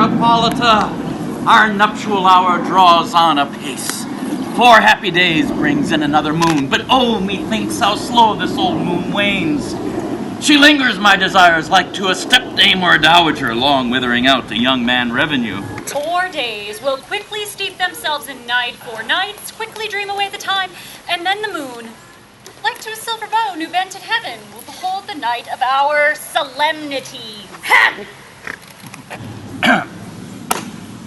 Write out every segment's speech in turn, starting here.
Hippolyta, our nuptial hour draws on apace. 4 happy days brings in another moon, but oh, methinks how slow this old moon wanes. She lingers my desires like to a stepdame or a dowager, long withering out the young man revenue. 4 days will quickly steep themselves in night, 4 nights quickly dream away the time, and then the moon, like to a silver bow new bent in heaven, will behold the night of our solemnity.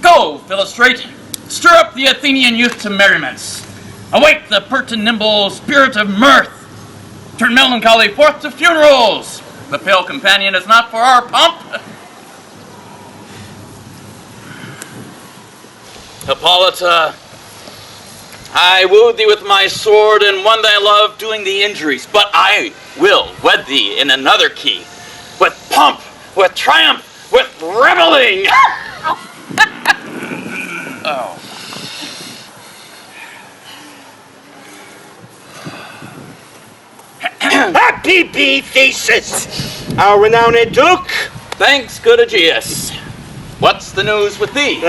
Go, Philostrate, stir up the Athenian youth to merriments. Awake the pert and nimble spirit of mirth. Turn melancholy forth to funerals. The pale companion is not for our pomp. Hippolyta, I wooed thee with my sword and won thy love doing thee injuries, but I will wed thee in another key, with pomp, with triumph, with reveling. Oh. Happy be Theseus, our renowned Duke. Thanks, good Egeus. What's the news with thee?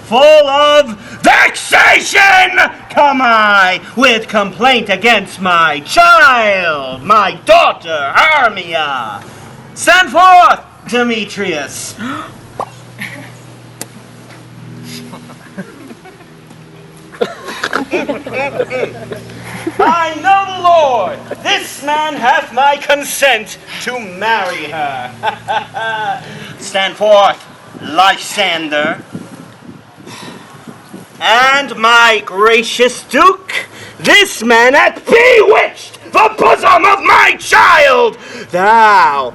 Full of vexation come I, with complaint against my child, my daughter, Hermia. Stand forth, Demetrius. I know the Lord. This man hath my consent to marry her. Stand forth, Lysander. And my gracious Duke, this man hath bewitched the bosom of my child. Thou,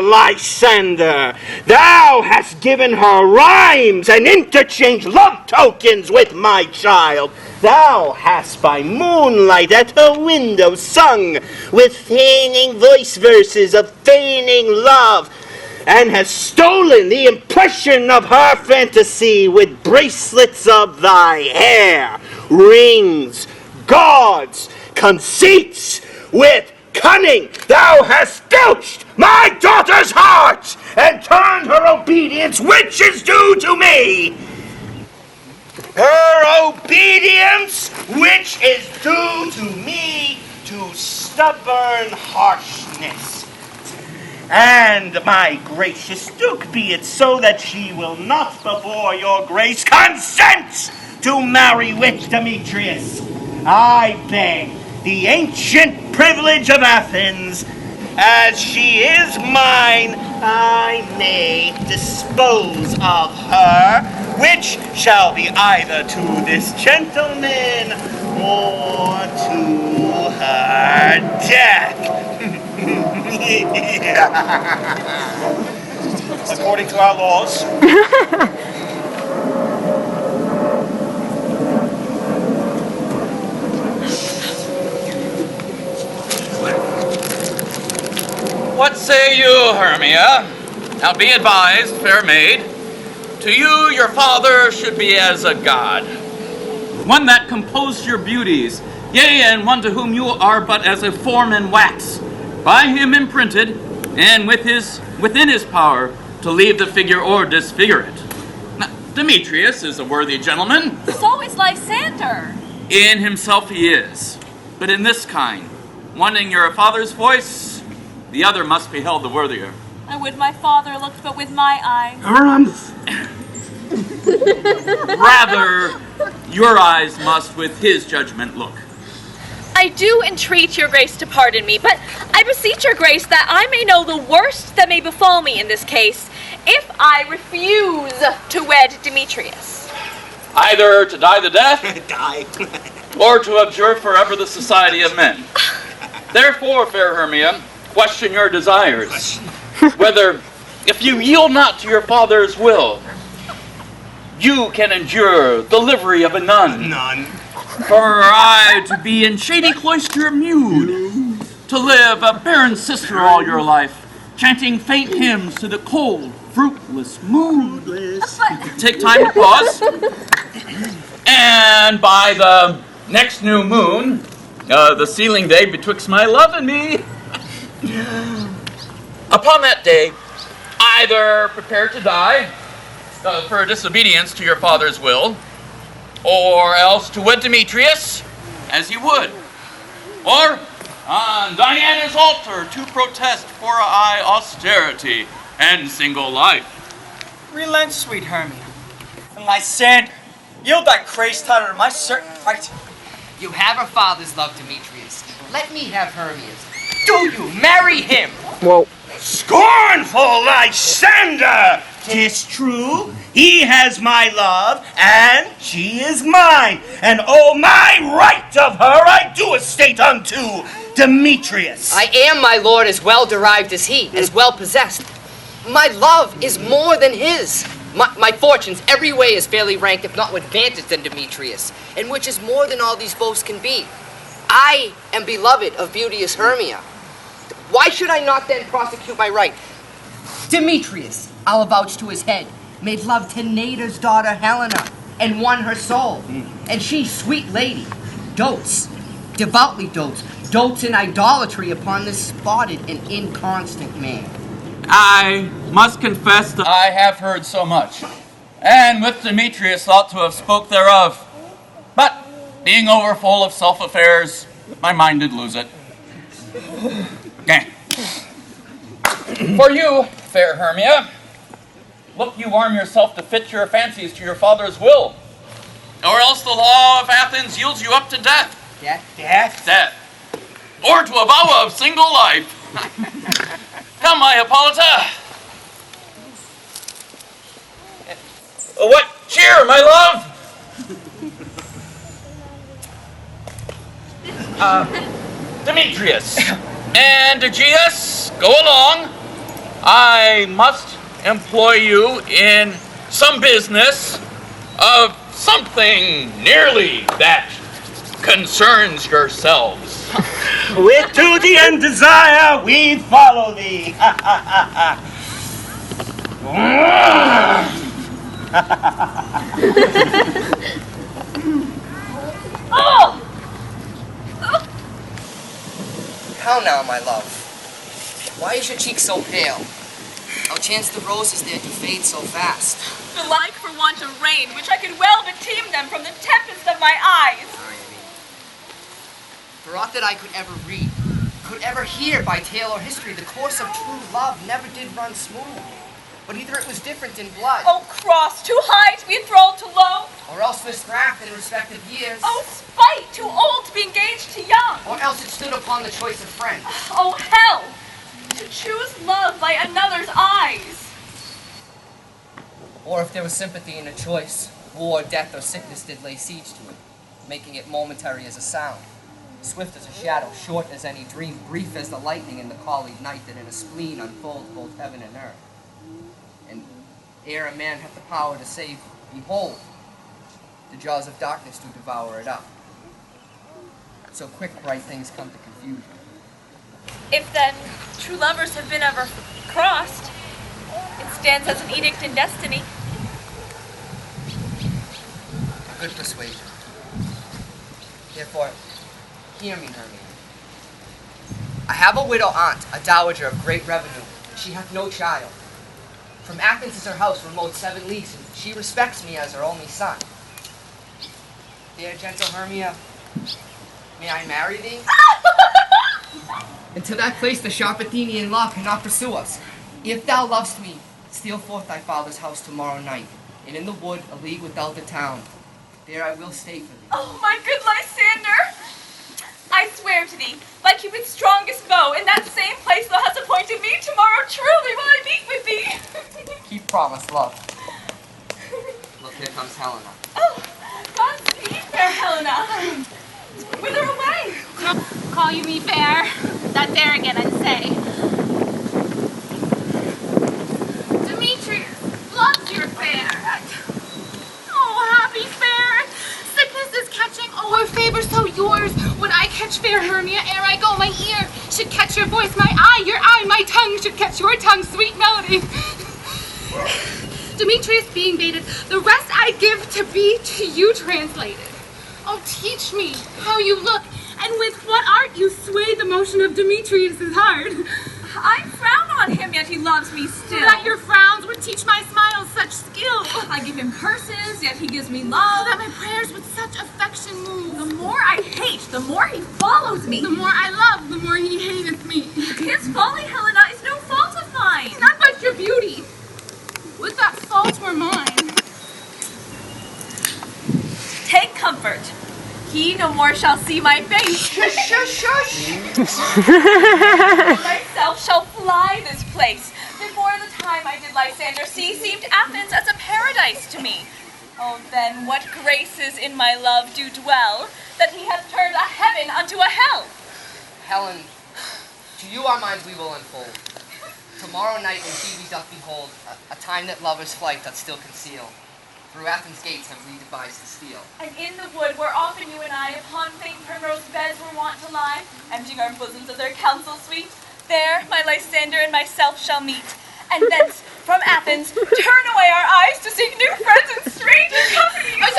Lysander, thou hast given her rhymes and interchanged love tokens with my child. Thou hast by moonlight at her window sung with feigning voice verses of feigning love, and hast stolen the impression of her fantasy with bracelets of thy hair, rings, gauds, conceits. With cunning thou hast filched my daughter's heart and turned her obedience, which is due to me. Her obedience, which is due to me, to stubborn harshness. And my gracious Duke, be it so that she will not before your grace consent to marry with Demetrius. I beg the ancient privilege of Athens, as she is mine, I may dispose of her, which shall be either to this gentleman or to her death. According to our laws. What say you, Hermia? Now be advised, fair maid. To you, your father should be as a god, one that composed your beauties, yea, and one to whom you are but as a form in wax, by him imprinted, and within his power to leave the figure or disfigure it. Now, Demetrius is a worthy gentleman. So is Lysander. In himself he is, but in this kind, one in your father's voice, the other must be held the worthier. I would my father looked but with my eyes. Rather, your eyes must with his judgment look. I do entreat your grace to pardon me, but I beseech your grace that I may know the worst that may befall me in this case, if I refuse to wed Demetrius? Either to die the death, Die. or to abjure forever the society of men. Therefore, fair Hermia, question your desires. Whether, if you yield not to your father's will, you can endure the livery of a nun. None. For I to be in shady cloister mewed, to live a barren sister all your life, chanting faint hymns to the cold, fruitless moon. Take time to pause. And by the next new moon, the sealing day betwixt my love and me, upon that day, either prepare to die for disobedience to your father's will, or else to wed Demetrius as he would, or on Diana's altar to protest for austerity and single life. Relent, sweet Hermia. And Lysander, yield thy crazed title to my certain right. You have her father's love, Demetrius. Let me have Hermia's. Do you marry him? Scornful Lysander! 'Tis true, he has my love, and she is mine, and oh, my right of her I do estate unto Demetrius. I am, my lord, as well derived as he, as well possessed. My love is more than his. My fortunes every way is fairly ranked, if not with advantage, than Demetrius, and which is more than all these boasts can be. I am beloved of beauteous Hermia. Why should I not then prosecute my right? Demetrius, I'll vouch to his head, made love to Nader's daughter Helena, and won her soul. And she, sweet lady, dotes, devoutly dotes in idolatry upon this spotted and inconstant man. I must confess that I have heard so much, and with Demetrius ought to have spoke thereof. But, being overfull of self-affairs, my mind did lose it. Okay. For you, fair Hermia, look you arm yourself to fit your fancies to your father's will, or else the law of Athens yields you up to death. Death. Or to a vow of single life. Come, my Hippolyta. What cheer, my love? Demetrius and Egeus, go along. I must employ you in some business of something nearly that concerns yourselves. With duty and desire we follow thee. Oh! How now, my love? Why is your cheek so pale? How chance the roses there to fade so fast? Belike for want of rain, which I could well beteem them from the tempest of my eyes. For aught that I could ever read, could ever hear by tale or history, the course of true love never did run smooth. But either it was different in blood, Oh, cross, too high to be enthralled to low. or else miscraft in respective years, Oh, spite, too old to be engaged to young. or else it stood upon the choice of friends. Oh, hell, to choose love by another's eyes. Or if there was sympathy in a choice, war, death, or sickness did lay siege to it, making it momentary as a sound, swift as a shadow, short as any dream, brief as the lightning in the collied night that in a spleen unfolds both heaven and earth. And ere a man hath the power to save, behold, the jaws of darkness do devour it up. So quick bright things come to confusion. If then true lovers have been ever crossed, it stands as an edict in destiny. A good persuasion. Therefore, hear me, Hermia. I have a widow aunt, a dowager of great revenue. She hath no child. From Athens is her house, remote 7 leagues, and she respects me as her only son. Dear gentle Hermia, may I marry thee? And to that place the sharp Athenian law cannot pursue us. If thou lovest me, steal forth thy father's house tomorrow night, and in the wood, a league without the town. There I will stay for thee. Oh, my good Lysander! I swear to thee, by Cupid's strongest bow, in that same place thou hast appointed me, tomorrow truly will I meet with thee. Keep promise, love. Look, here comes Helena. Oh, Godspeed, fair Helena. Whither away? Call you me fair? That's arrogant, I'd say. Demetrius loves your fair. Oh, happy fair. Sickness is catching. Oh, our favor so yours. When I catch fair Hermia, ere I go, my ear should catch your voice, my eye, your eye, my tongue should catch your tongue, sweet melody. Demetrius being baited, the rest I give to be to you translated. Oh, teach me how you look, and with what art you sway the motion of Demetrius' heart. I frown on him, yet he loves me still. That your frowns would teach my smiles such skill. I give him curses, yet he gives me love. That my prayers with such affection move. The more I hate, the more he follows me. The more I love, the more he hateth me. His folly, Helena, is no fault of mine. Not but your beauty. Would that fault were mine. Take comfort. He no more shall see my face. Shush, shush, shush! Myself shall fly this place. Before the time I did Lysander see, seemed Athens as a paradise to me. Oh, then what graces in my love do dwell, that he hath turned a heaven unto a hell. Helen, to you our minds we will unfold. Tomorrow night when Phoebe doth behold a time that lovers' flight doth still conceal. Through Athens' gates have we devised to steal. And in the wood where often you and I upon faint primrose beds were wont to lie, emptying our bosoms of their counsel sweet, there my Lysander and myself shall meet, and thence from Athens turn away our eyes to seek new friends and strange companies.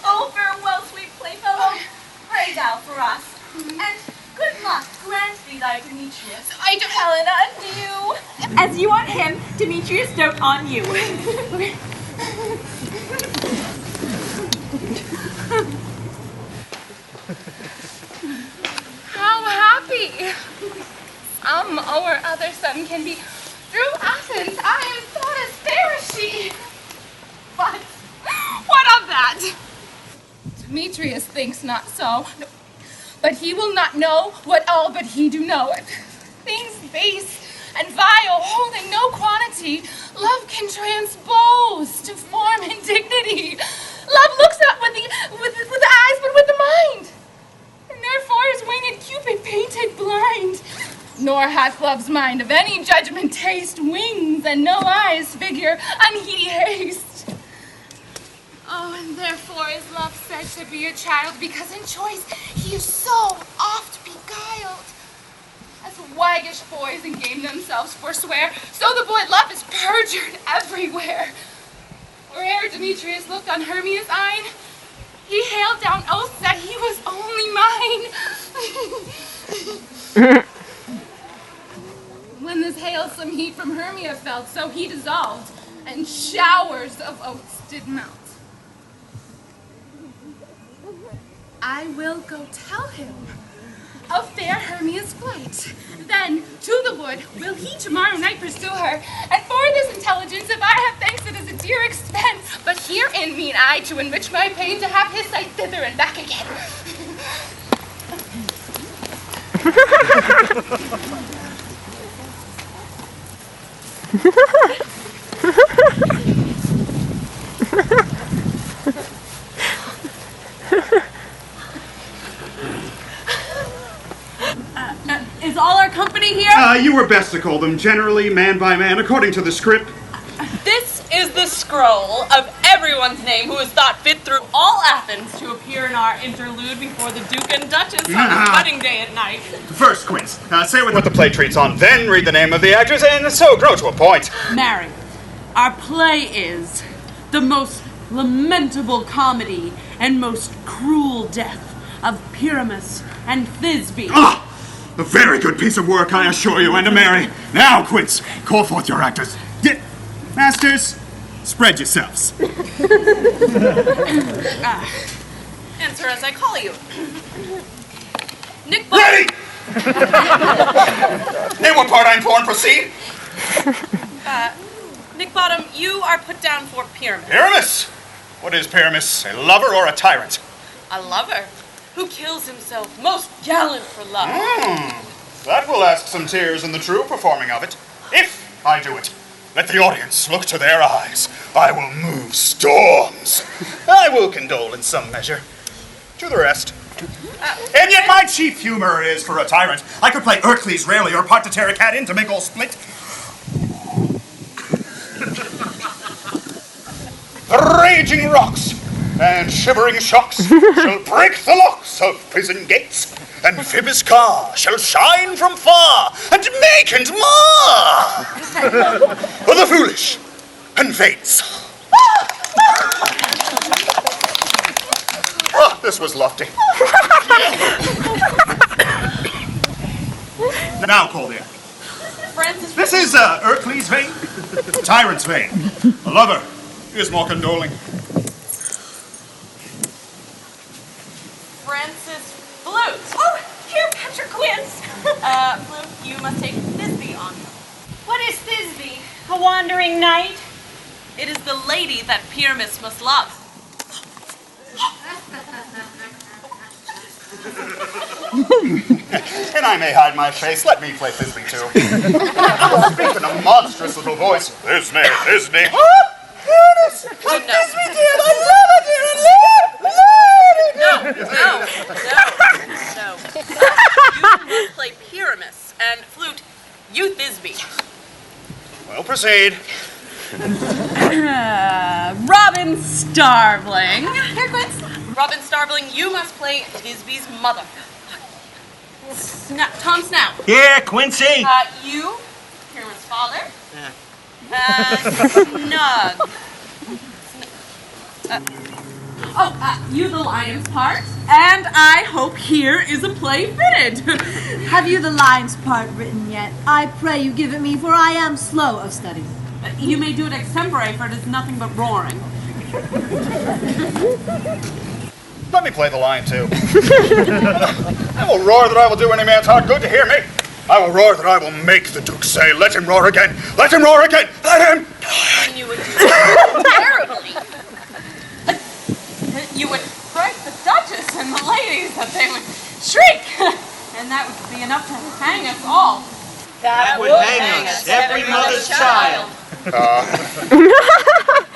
Oh, farewell, sweet playfellow, pray thou for us, and good luck grant thee thy Demetrius. I do. Helena, and you, as you on him, Demetrius dote on you. How happy some or other son can be. Through Athens I am thought as fair as she. But what of that? Demetrius thinks not so. No, but he will not know what all but he do know it. Things base and vile, holding no quantity, love can transpose to form and dignity. Love looks not with the eyes, but with the mind. And therefore is winged Cupid painted blind. Nor hath love's mind of any judgment taste, wings and no eyes figure unheedy haste. Oh, and therefore is love said to be a child, because in choice he is so oft beguiled. As waggish boys in game themselves forswear, so the boy love is perjured everywhere. Where'er Demetrius looked on Hermia's eyne, he hailed down oaths that he was only mine. When this hailsome heat from Hermia felt, so he dissolved, and showers of oaths did melt. I will go tell him of fair Hermia's flight. Then to the wood will he tomorrow night pursue her. And for this intelligence, if I have thanks, it is a dear expense. But herein mean I to enrich my pain, to have his sight thither and back again. Is all our company here? You were best to call them, generally man by man, according to the script. This is the scroll of everyone's name who is thought fit through all Athens to appear in our interlude before the Duke and Duchess on wedding day at night. First, Quince, say what the play treats on, then read the name of the actors, and so grow to a point. Mary, our play is the most lamentable comedy and most cruel death of Pyramus and Thisbe. Ah! A very good piece of work, I assure you, and to Mary. Now, Quince, call forth your actors. Get, masters, spread yourselves. Answer as I call you. Nick Ready! Name what part I'm for and proceed. Nick Bottom, you are put down for Pyramus. Pyramus! What is Pyramus, a lover or a tyrant? A lover who kills himself, most gallant for love. That will ask some tears in the true performing of it, if I do it. Let the audience look to their eyes. I will move storms. I will condole in some measure. To the rest. And yet my chief humor is for a tyrant. I could play Ercles rarely or part to tear a cat in to make all split. The raging rocks and shivering shocks shall break the locks of prison gates. Amphibious car shall shine from far and make and mar for the foolish and faints. Oh, this was lofty. Now call the act. Francis. This is Ercles' vein, tyrant's vein. A lover is more condoling. Francis Flute. Oh, here, Patrick Quince. Flute, you must take Thisbe on. What is Thisbe? A wandering knight? It is the lady that Pyramus must love. And I may hide my face. Let me play Thisbe too. Speak in a monstrous little voice. Thisbe, Thisbe. Thisbe, dear, I love it, dear. No. You must play Pyramus, and Flute, you Thisbe. Well, proceed. Robin Starveling. Here, Quince. Robin Starveling, you must play Thisbe's mother. Tom Snout. Here, Quincy. You, Pyramus' father. Snug. You the lion's part, and I hope here is a play fitted. Have you the lion's part written yet? I pray you give it me, for I am slow of study. You may do it extempore, for it is nothing but roaring. Let me play the lion too. I will roar that I will do any man's heart good to hear me. I will roar that I will make the Duke say, let him roar again, let him roar again, let him. And you would do it terribly. You would fright the Duchess and the ladies that they would shriek. And that would be enough to hang us all. That would hang us, every mother's child.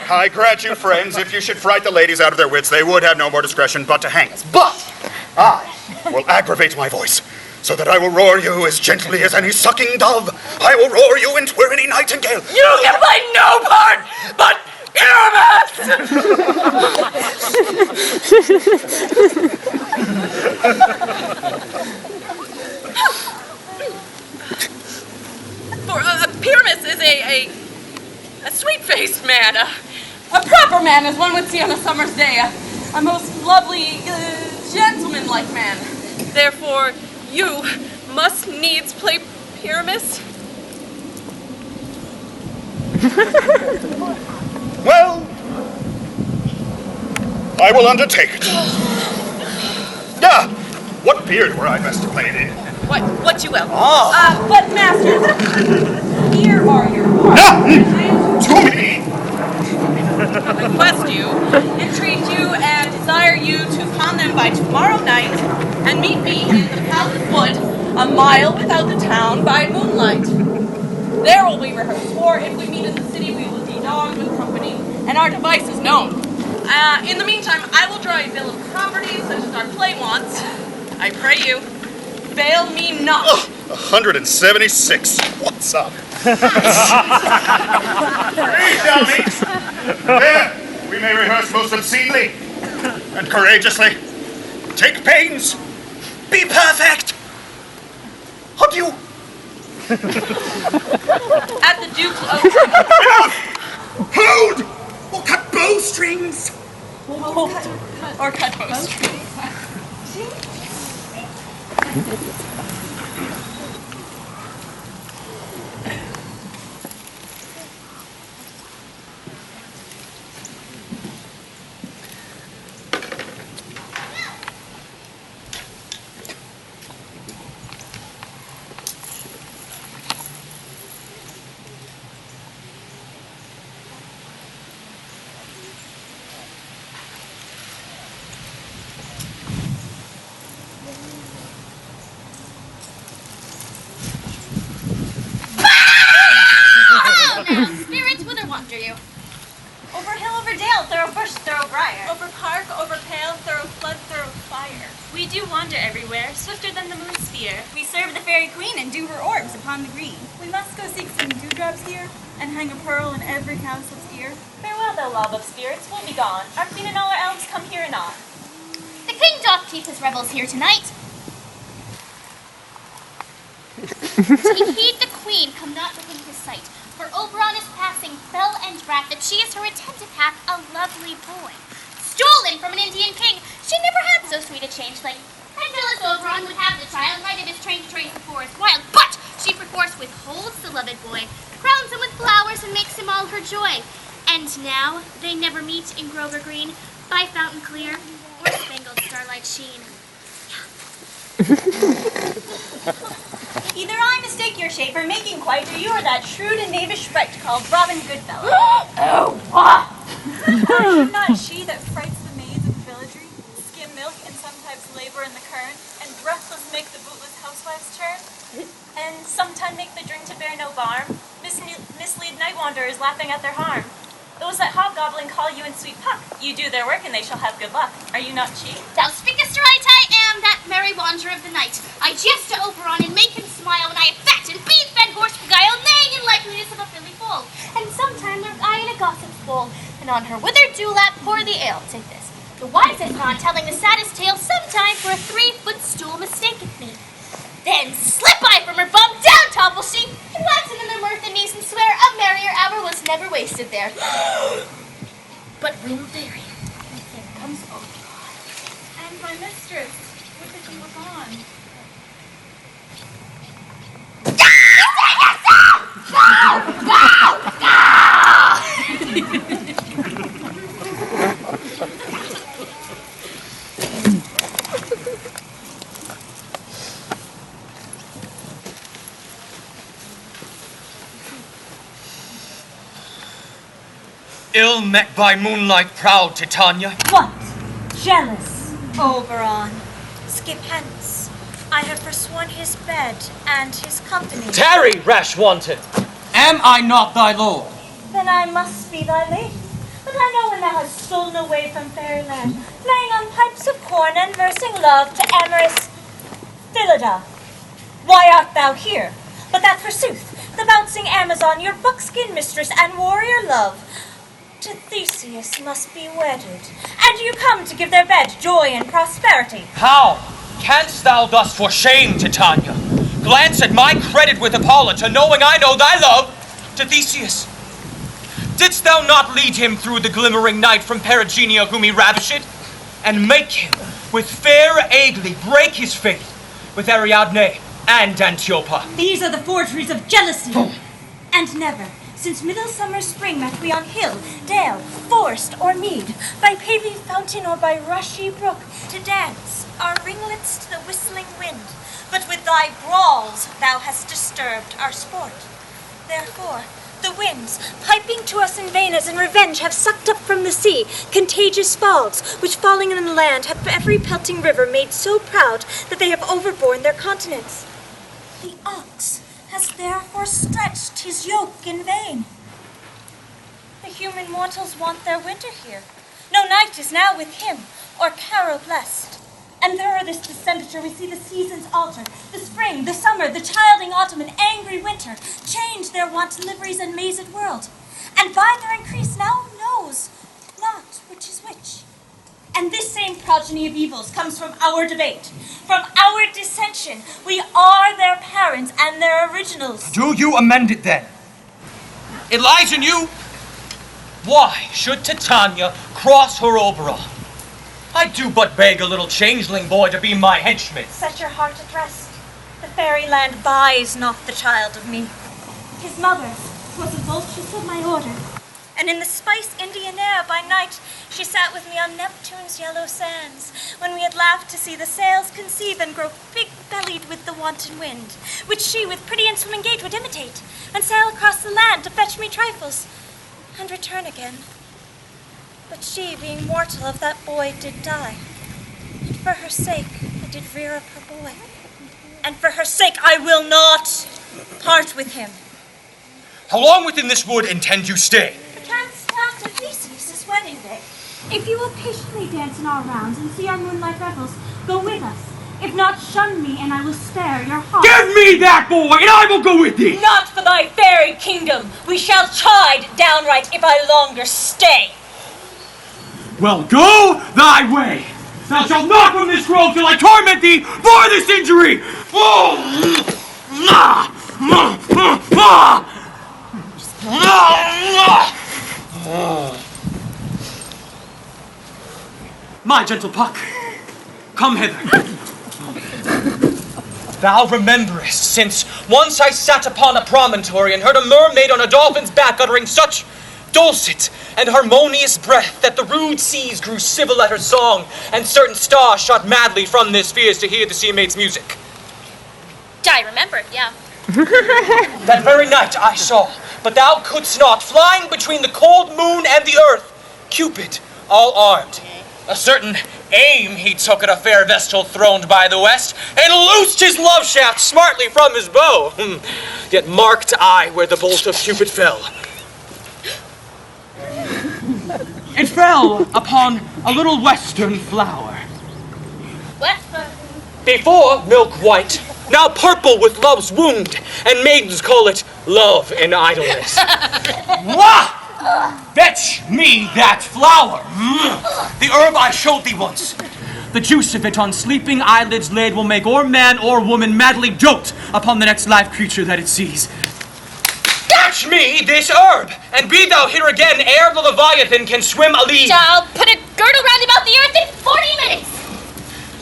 I grant you, friends, if you should fright the ladies out of their wits, they would have no more discretion but to hang us. But I will aggravate my voice, so that I will roar you as gently as any sucking dove. I will roar you into any nightingale. You can play no part but Pyramus! For Pyramus is a sweet-faced man, a proper man, as one would see on a summer's day, a most lovely, gentleman-like man. Therefore, you must needs play Pyramus. Well, I will undertake it. What period were I best to play it in? What you will. But masters, here are your parts. To me! I request you, entreat you, and desire you to pawn them by tomorrow night, and meet me in the palace wood, a mile without the town, by moonlight. There will we rehearse, for if we meet in the city, we will be dogged with company, and our device is known. In the meantime, I will draw a bill of property, such as our play wants. I pray you, fail me not. 176. What's up? Hey, dummies! There, we may rehearse most obscenely and courageously. Take pains. Be perfect. Adieu. At the Duke's oak. Enough! Hold! Or cut bowstrings. Or cut bowstrings. Over dale, thorough bush, thorough briar. Over park, over pale, thorough flood, thorough fire. We do wander everywhere, swifter than the moon sphere. We serve the fairy queen and do her orbs upon the green. We must go seek some dewdrops here, and hang a pearl in every cowslip's ear. Farewell, thou love of spirits, we'll be gone. Our queen and all our elves come here anon. The king doth keep his revels here tonight. Take heed the queen come not within his sight, for Oberon is passing fell and wrath that she is her attentive hath a lovely boy, stolen from an Indian king. She never had so sweet a changeling. And jealous Oberon would have the child, might have his train to trace the forest wild, but she perforce withholds the loved boy, crowns him with flowers and makes him all her joy. And now they never meet in grove or green, by fountain clear or spangled starlight sheen. Either I mistake your shape for making quite, or you are that shrewd and knavish sprite called Robin Goodfellow. Oh, what? Are you not she that frights the maids of the villagery, skim milk and sometimes labor in the current, and breathless make the bootless housewives churn? And sometime make the drink to bear no barm, mislead night wanderers laughing at their harm. Those that hobgoblin call you in sweet puck, you do their work and they shall have good luck. Are you not she? Thou speakest right, I am that merry wanderer of the night. I jest to Oberon and make him smile when I have fat and bean-fed horse beguile, neighing in likeliness of a filly foal. And sometime lurk I in a gossip's bowl, and on her withered dewlap pour the ale. Take this. The wisest man telling the saddest tale, sometime for a 3-foot stool mistaketh me. Then slip I from her bum, down topple she, and waxen in their mirth and knees and swear a merrier hour was never wasted there. But real dairy, here comes Oberon. And my mistress, would that you were gone. Ill met by moonlight, proud Titania. What? Jealous? Oberon, skip hence. I have forsworn his bed and his company. Tarry, rash wanton! Am I not thy lord? Then I must be thy lady. But I know when thou hast stolen away from fairyland, playing on pipes of corn and nursing love to amorous Hippolyta. Why art thou here? But that forsooth, the bouncing Amazon, your buckskin mistress and warrior love, to Theseus must be wedded, and you come to give their bed joy and prosperity. How canst thou thus for shame, Titania, glance at my credit with Hippolyta, knowing I know thy love to Theseus? Didst thou not lead him through the glimmering night from Perigenia whom he ravished, and make him with fair Agli break his faith with Ariadne and Antiopa? These are the forgeries of jealousy, and never, since midsummer spring, met we on hill, dale, forest, or mead, by paving fountain or by rushy brook, to dance our ringlets to the whistling wind. But with thy brawls thou hast disturbed our sport. Therefore, the winds, piping to us in vain as in revenge, have sucked up from the sea contagious fogs, which falling in the land have every pelting river made so proud that they have overborne their continents. The ox has therefore stretched his yoke in vain. The human mortals want their winter here. No night is now with him, or carol blessed. And through this descendature we see the seasons alter, the spring, the summer, the childing autumn, and angry winter change their wonted liveries and mazed world. And by their increase now knows not which is which. And this same progeny of evils comes from our debate, from our dissension. We are their parents and their originals. Do you amend it then? It lies in you. Why should Titania cross her Oberon? I do but beg a little changeling boy to be my henchman. Set your heart at rest. The fairyland buys not the child of me. His mother was a vulturess of my order, and in the spice Indian air by night she sat with me on Neptune's yellow sands, when we had laughed to see the sails conceive and grow big-bellied with the wanton wind, which she with pretty and swimming gait would imitate, and sail across the land to fetch me trifles, and return again. But she, being mortal of that boy, did die. And for her sake, I did rear up her boy. And for her sake, I will not part with him. How long within this wood intend you stay? Perchance after Theseus' wedding. If you will patiently dance in our rounds and see our moonlight revels, go with us. If not, shun me, and I will spare your heart. Give me that boy, and I will go with thee! Not for thy fairy kingdom. We shall chide downright if I longer stay. Well, go thy way. Thou shalt not from this grove till I torment thee for this injury. My gentle Puck, come hither. Thou rememberest, since once I sat upon a promontory and heard a mermaid on a dolphin's back uttering such dulcet and harmonious breath that the rude seas grew civil at her song, and certain stars shot madly from their spheres to hear the sea maid's music. I remember it, yeah. That very night I saw, but thou couldst not, flying between the cold moon and the earth, Cupid, all armed. A certain aim he took at a fair vestal throned by the west, and loosed his love shaft smartly from his bow. Yet marked I where the bolt of Cupid fell. It fell upon a little western flower. Before milk white, now purple with love's wound, and maidens call it love in idleness. Wah! Fetch me that flower! The herb I showed thee once. The juice of it on sleeping eyelids laid will make or man or woman madly dote upon the next live creature that it sees. Fetch me this herb, and be thou here again ere the Leviathan can swim a league. I'll put a girdle round about the earth in 40 minutes.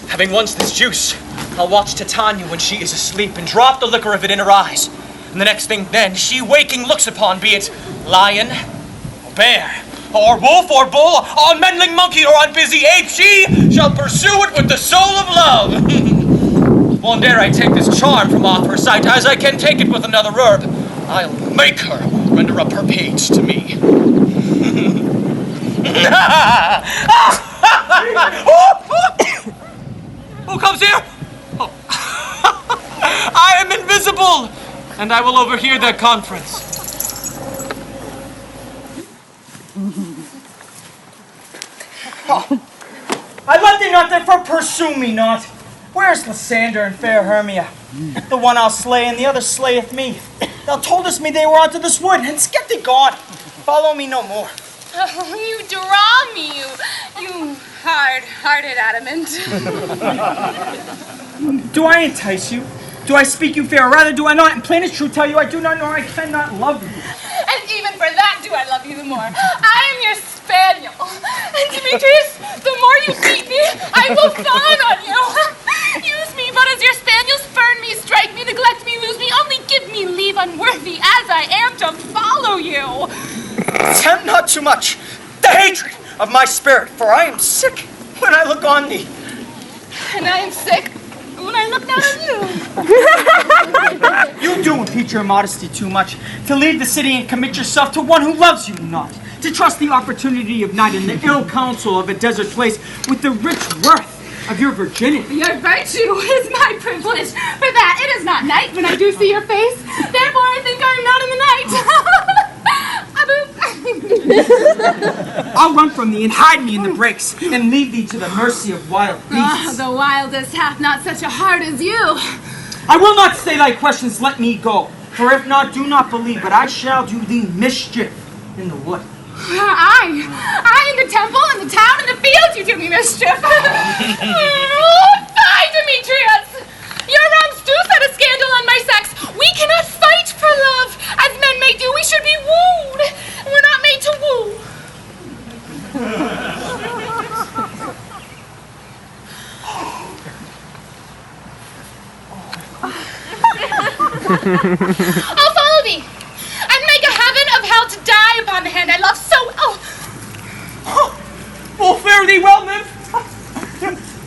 Having once this juice, I'll watch Titania when she is asleep and drop the liquor of it in her eyes. And the next thing then she waking looks upon, be it lion, or bear, or wolf, or bull, on meddling monkey, or on busy ape, she shall pursue it with the soul of love. One dare I take this charm from off her sight, as I can take it with another herb, I'll make her render up her page to me. Who comes here? Oh. I am invisible, and I will overhear their conference. I love thee not, therefore pursue me not. Where's Lysander and fair Hermia? The one I'll slay, and the other slayeth me. Thou toldest me they were unto this wood, hence get thee gone. Follow me no more. Oh, you draw me, you hard-hearted adamant. Do I entice you? Do I speak you fair, or rather do I not? In plainest truth tell you I do not nor I cannot love you. And even for that do I love you the more. I am your spaniel. And Demetrius, the more you beat me, I will fawn on you. Use me but as your spaniel, spurn me, strike me, neglect me, lose me, only give me leave unworthy as I am to follow you. Tempt not too much the hatred of my spirit, for I am sick when I look on thee. And I am sick when I look down on you. You do impeach your modesty too much, to leave the city and commit yourself to one who loves you not, to trust the opportunity of night and the ill counsel of a desert place with the rich worth of your virginity. Your virtue is my privilege. For that it is not night when I do see your face. Therefore I think I am not in the night. I'll run from thee and hide me in the brakes, and leave thee to the mercy of wild beasts. The wildest hath not such a heart as you. I will not say thy questions, let me go. For if not, do not believe, but I shall do thee mischief in the wood. I in the temple, in the town, in the fields, you do me mischief. Fie, Demetrius! Your wrongs do set a scandal on my sex. We cannot fight for love, as men may do. We should be wooed. We're not made to woo. I'll follow thee, and make a heaven of hell to die upon the hand I love so well. Well, fare thee well, nymph.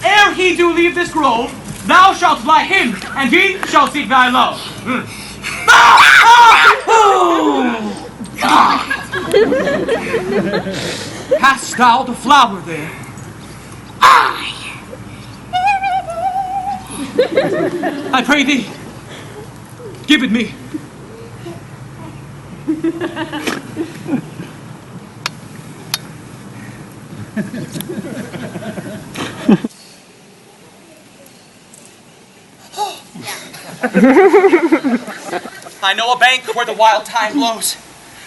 Ere he do leave this grove, thou shalt fly him, and he shall seek thy love. Hast thou the flower there? I pray thee, give it me. I know a bank where the wild thyme blows,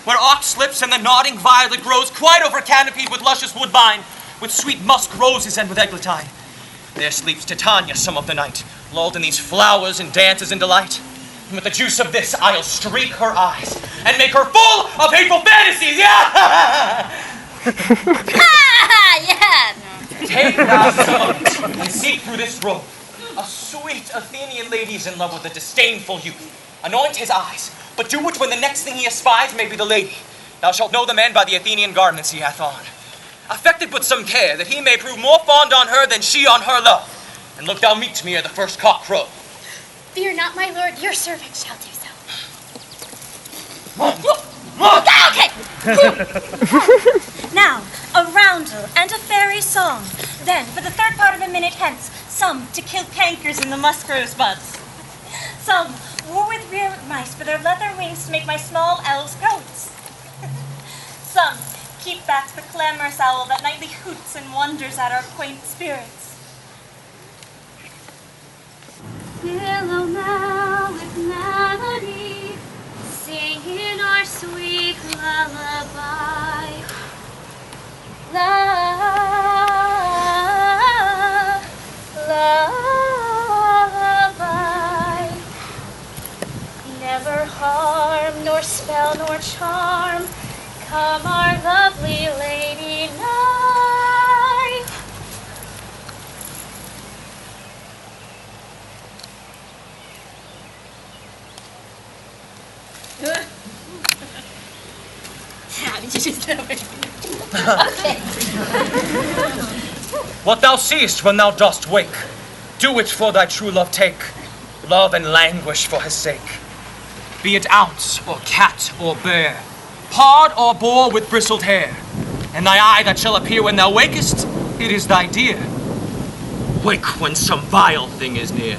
where ox slips and the nodding violet grows, quite over canopied with luscious woodbine, with sweet musk roses and with eglantine. There sleeps Titania some of the night, lulled in these flowers and dances in delight. And with the juice of this, I'll streak her eyes and make her full of hateful fantasies. Yeah! Yeah! Take thou some and seek through this robe. A sweet Athenian lady's in love with a disdainful youth. Anoint his eyes, but do it when the next thing he espies may be the lady. Thou shalt know the man by the Athenian garments he hath on. Affect it with some care, that he may prove more fond on her than she on her love. And look thou meet me ere the first cock crow. Fear not, my lord, your servant shall do so. Okay! Now, a roundel and a fairy song. Then, for the third part of a minute hence, some to kill cankers in the musk rose buds. Some war with rear mice for their leather wings to make my small elves coats. Some keep back the clamorous owl that nightly hoots and wonders at our quaint spirits. Billow now with melody, singing our sweet lullaby. Lullaby. Never harm, nor spell, nor charm, come our lovely lady nigh. How did you just know it? What thou seest when thou dost wake, do it for thy true love take. Love and languish for his sake. Be it ounce, or cat, or bear, pod or boar with bristled hair, and thy eye that shall appear when thou wakest, it is thy dear. Wake when some vile thing is near.